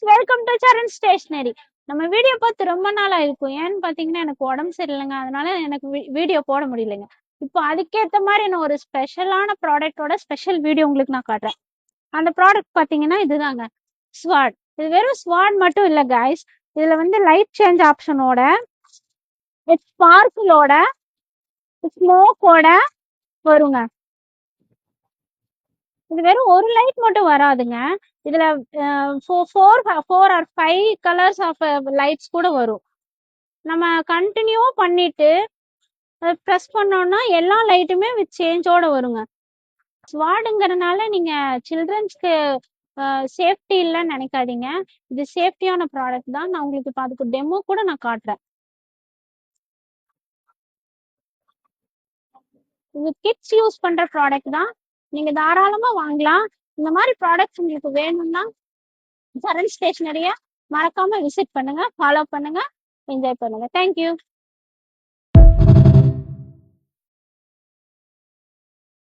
Welcome to Charan stationery. நம்ம video பார்த்து ரொம்ப நாள் ஆயிருக்கும். ஏன்னு பாத்தீங்கன்னா எனக்கு உடம்பு சரியில்லைங்க, அதனால எனக்கு வீடியோ போட முடியலைங்க. இப்போ அதுக்கேற்ற மாதிரி நான் ஒரு ஸ்பெஷலான ப்ராடக்டோட ஸ்பெஷல் வீடியோ உங்களுக்கு நான் காட்டுறேன். அந்த ப்ராடக்ட் பாத்தீங்கன்னா இதுதாங்க, ஸ்வாட். இது வெறும் ஸ்வாட் மட்டும் இல்ல கைஸ், இதுல வந்து லைட் சேஞ்ச் ஆப்ஷனோட, ஸ்பார்க்கிளோட, ஸ்மோக்கோட வருங்க. இது வெறும் ஒரு லைட் மட்டும் வராதுங்க. இதுல four or five colours of lights கூட வரும். நம்ம கண்டினியூவா பண்ணிட்டு ப்ரெஸ் பண்ணோம்னா எல்லா லைட்டுமே வித் சேஞ்சோட வருங்க. ஸ்வாடுங்கிறதுனால நீங்க சில்ட்ரன்ஸ்க்கு சேஃப்டி இல்லைன்னு நினைக்காதீங்க. இது சேஃப்டியான ப்ராடக்ட் தான். நான் உங்களுக்கு இப்போ அதுக்கு டெமோ கூட நான் காட்டுறேன். இது கிட்ஸ் யூஸ் பண்ற ப்ராடக்ட் தான். நீங்க தாராளமா வாங்கலாம். இந்த மாதிரி ப்ராடக்ட்ஸ் உங்களுக்கு வேணும்னா சரண் ஸ்டேஷனரிய மறக்காம விசிட் பண்ணுங்க, ஃபாலோ பண்ணுங்க, என்ஜாய் பண்ணுங்க. தேங்க்யூ.